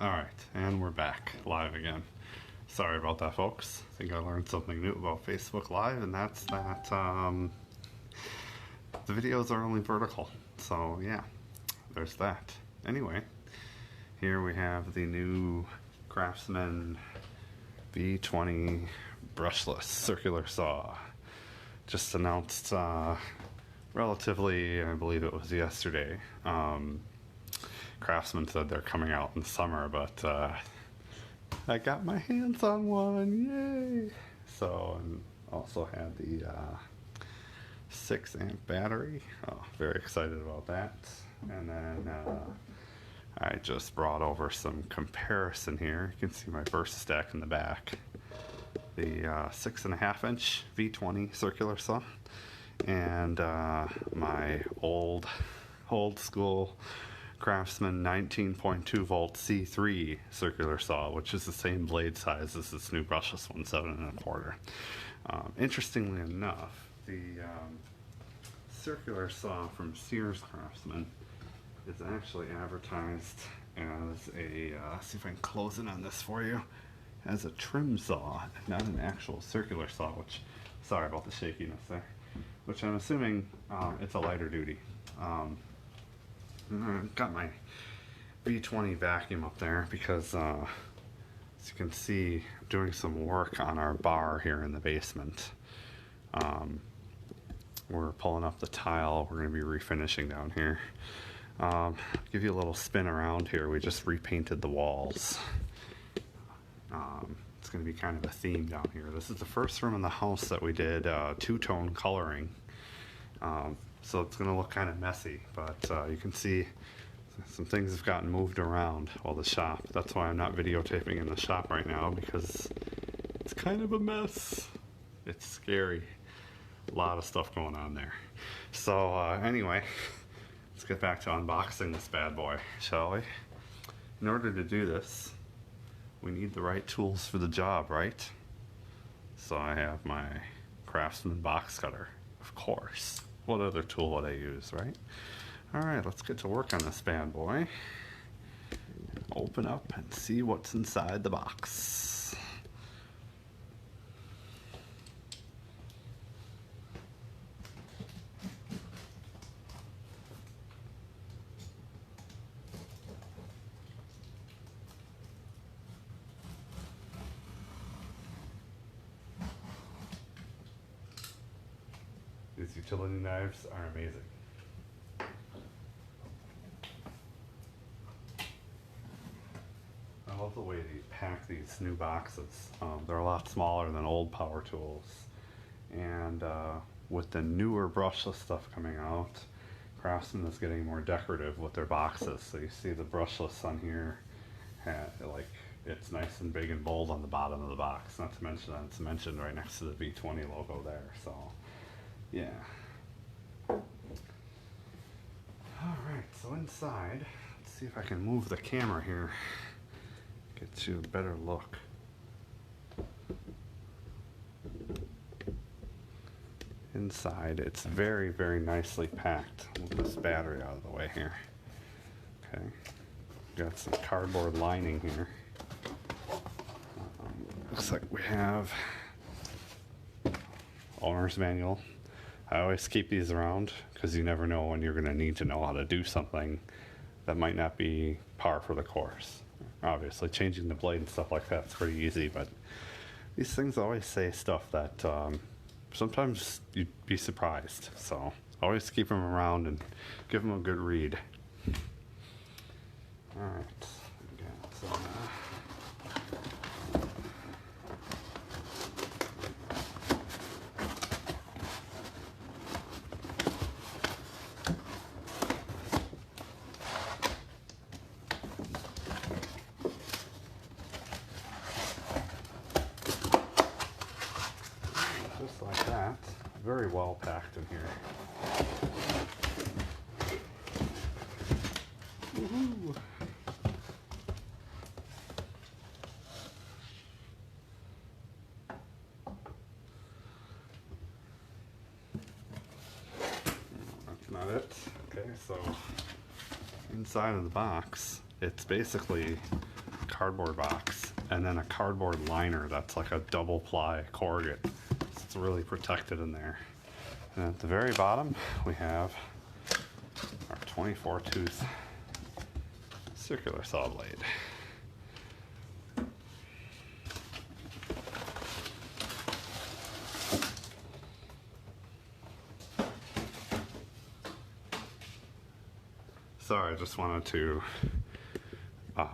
Alright, and we're back, live again. Sorry about that, folks. I think I learned something new about Facebook Live, and that's that the videos are only vertical. So, yeah, there's that. Anyway, here we have the new Craftsman V20 Brushless circular saw. Just announced relatively, I believe it was yesterday. Craftsman said they're coming out in the summer, but I got my hands on one, yay! So, and also had the 6 amp battery. Oh, very excited about that. And then I just brought over some comparison here. You can see my first stack in the back. The 6.5 inch V20 circular saw, and my old school Craftsman 19.2 volt C3 circular saw, which is the same blade size as this new brushless one, 7.25. Interestingly enough, the circular saw from Sears Craftsman is actually advertised as a, see if I can close it on this for you, as a trim saw, not an actual circular saw, which, sorry about the shakiness there, which I'm assuming it's a lighter duty. Got my V20 vacuum up there because, as you can see, doing some work on our bar here in the basement. We're pulling up the tile. We're going to be refinishing down here. Give you a little spin around here. We just repainted the walls. It's going to be kind of a theme down here. This is the first room in the house that we did two-tone coloring. So it's going to look kind of messy, but you can see some things have gotten moved around while the shop. That's why I'm not videotaping in the shop right now, because it's kind of a mess. It's scary. A lot of stuff going on there. So anyway, let's get back to unboxing this bad boy, shall we? In order to do this, we need the right tools for the job, right? So I have my Craftsman box cutter, of course. What other tool would I use, right? Alright, let's get to work on this bad boy. Open up and see what's inside the box. These utility knives are amazing. I love the way they pack these new boxes. They're a lot smaller than old power tools. And with the newer brushless stuff coming out, Craftsman is getting more decorative with their boxes. So you see the brushless on here, like it's nice and big and bold on the bottom of the box. Not to mention that it's mentioned right next to the V20 logo there. So yeah. Alright, so inside, let's see if I can move the camera here, get you a better look. Inside, it's very, very nicely packed. Move this battery out of the way here. Okay, got some cardboard lining here. Looks like we have owner's manual. I always keep these around because you never know when you're going to need to know how to do something that might not be par for the course. Obviously, changing the blade and stuff like that's pretty easy, but these things always say stuff that sometimes you'd be surprised. So always keep them around and give them a good read. All right, we got just like that. Very well packed in here. Woohoo! That's not it. Okay, so inside of the box, it's basically cardboard box and then a cardboard liner that's like a double ply corrugate. So it's really protected in there. And at the very bottom, we have our 24 tooth circular saw blade. Sorry, I just wanted to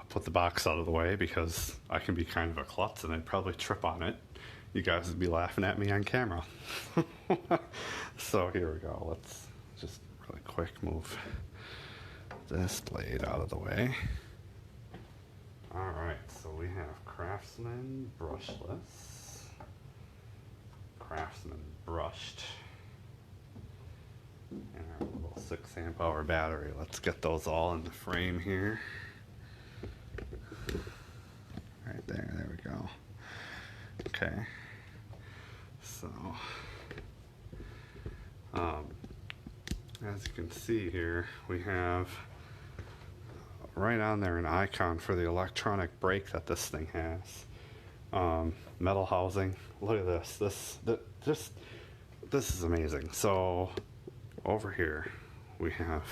put the box out of the way because I can be kind of a klutz and I'd probably trip on it. You guys would be laughing at me on camera. So here we go. Let's just really quick move this blade out of the way. Alright, so we have Craftsman Brushless, Craftsman Brushed, and our little 6 amp hour battery. Let's get those all in the frame here. Right there we go. Okay, so as you can see here, we have right on there an icon for the electronic brake that this thing has. Metal housing. Look at this. This is amazing. So over here we have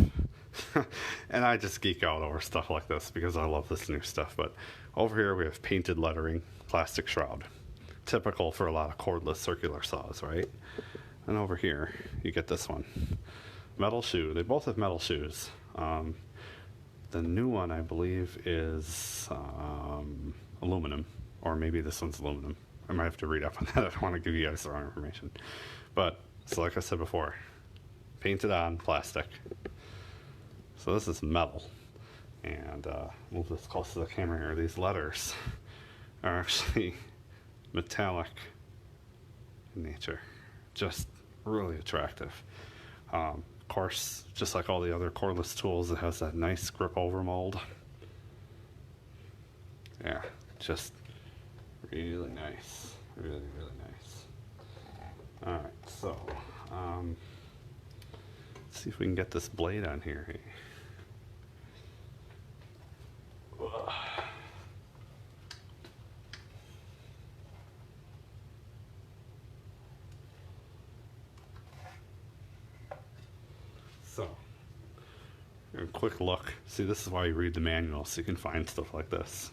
and I just geek out over stuff like this because I love this new stuff, but over here we have painted lettering, plastic shroud, typical for a lot of cordless circular saws, right? And over here you get this one, metal shoe. They both have metal shoes. The new one I believe is aluminum, or maybe this one's aluminum. I might have to read up on that. I don't want to give you guys the wrong information, but so like I said before, painted on plastic. So this is metal, and move this close to the camera here. These letters are actually metallic in nature, just really attractive. Of course, just like all the other cordless tools, it has that nice grip over mold. Yeah, just really nice, really nice. All right, so let's see if we can get this blade on here. Hey. So, a quick look. See, this is why you read the manual, so you can find stuff like this.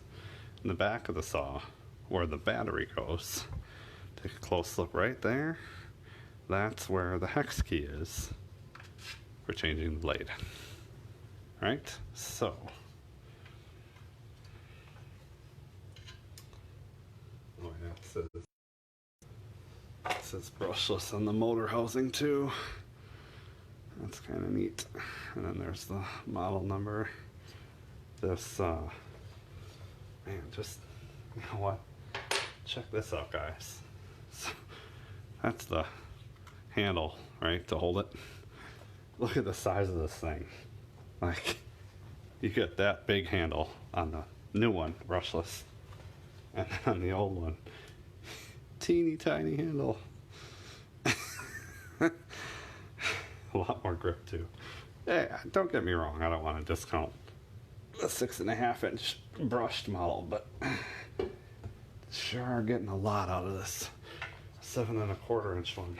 In the back of the saw, where the battery goes, take a close look right there. That's where the hex key is for changing the blade. Right? So, oh yeah, it says brushless on the motor housing too. That's kind of neat. And then there's the model number. This, man, just, you know what? Check this out, guys. So, that's the handle, right, to hold it. Look at the size of this thing. Like, you get that big handle on the new one, brushless. And then on the old one, teeny tiny handle. A lot more grip too. Hey, don't get me wrong, I don't want to discount the 6.5 inch brushed model, but sure are getting a lot out of this 7.25 inch one.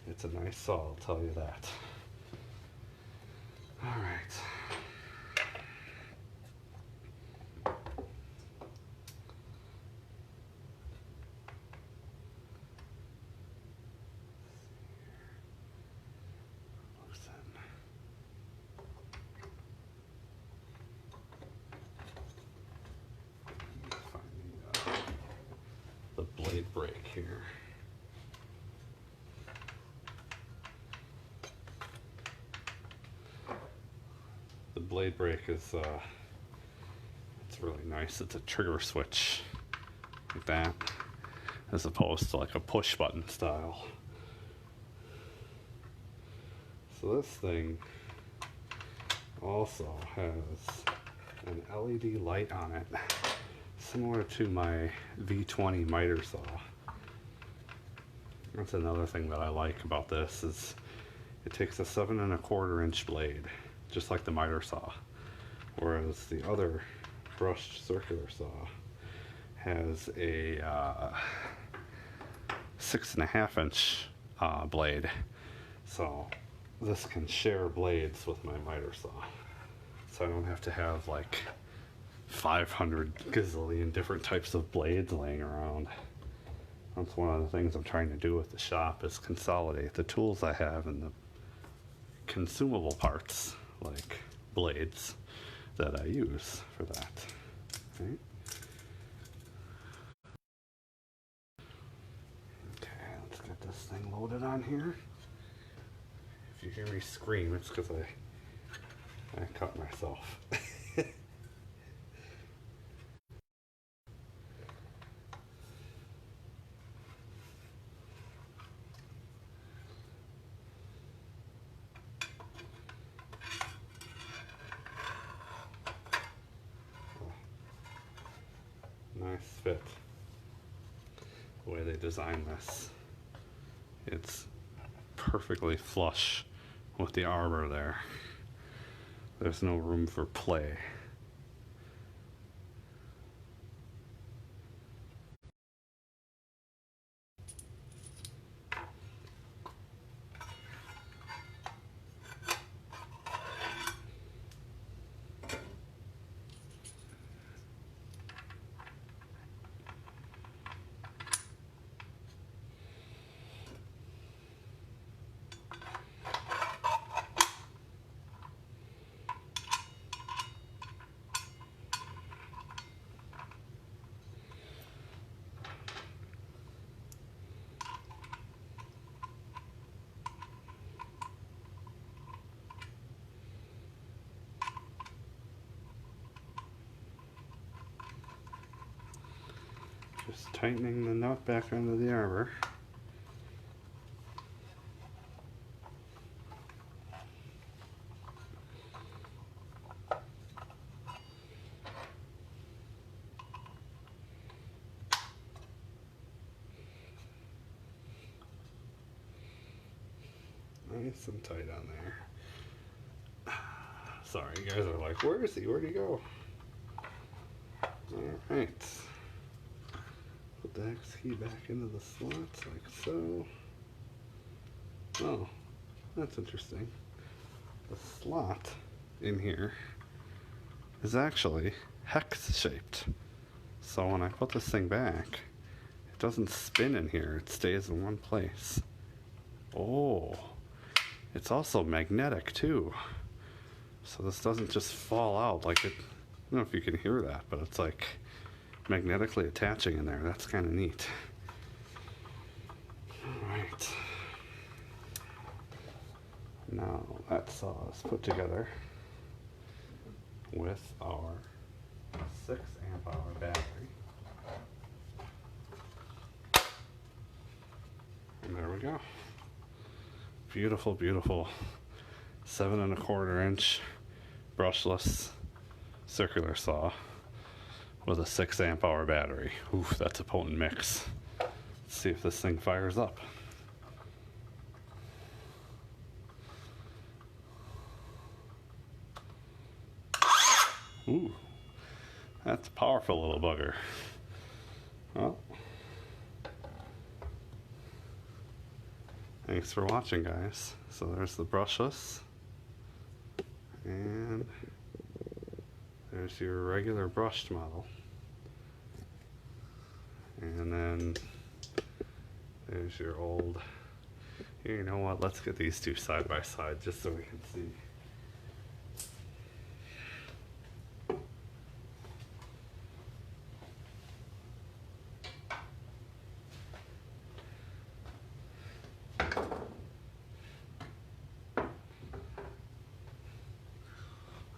It's a nice saw, I'll tell you that. All right. Blade brake here. The blade brake is it's really nice. It's a trigger switch like that, as opposed to like a push button style. So this thing also has an LED light on it, similar to my V20 miter saw. That's another thing that I like about this, is it takes a 7.25 inch blade, just like the miter saw, whereas the other brushed circular saw has a 6.5-inch blade, so this can share blades with my miter saw, so I don't have to have like 500 gazillion different types of blades laying around. That's one of the things I'm trying to do with the shop, is consolidate the tools I have and the consumable parts like blades that I use for that. Right? Okay, let's get this thing loaded on here. If you hear me scream, it's because I cut myself. Nice fit. The way they designed this, it's perfectly flush with the arbor there. There's no room for play. Just tightening the nut back onto the arbor. Nice and tight on there. Sorry, you guys are like, where is he? Where'd he go? Alright. Put the X key back into the slots like so. Oh, that's interesting. The slot in here is actually hex shaped. So when I put this thing back, it doesn't spin in here, it stays in one place. Oh, it's also magnetic too. So this doesn't just fall out like it, I don't know if you can hear that, but it's like magnetically attaching in there. That's kind of neat. Alright. Now that saw is put together with our 6 amp hour battery. And there we go. Beautiful, beautiful 7.25 inch brushless circular saw with a 6 amp hour battery. Oof, that's a potent mix. Let's see if this thing fires up. Ooh, that's a powerful little bugger. Well, thanks for watching, guys. So there's the brushless, and there's your regular brushed model, and then there's your old. Here, you know what? Let's get these two side by side just so we can see.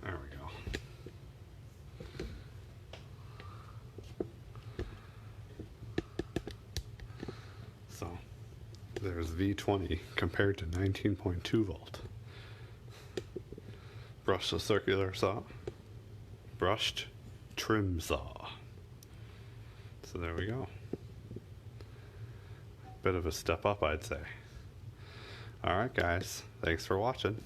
There we go. So there's V20 compared to 19.2 volt. Brushless circular saw, brushed trim saw. So there we go. Bit of a step up, I'd say. Alright guys, thanks for watching.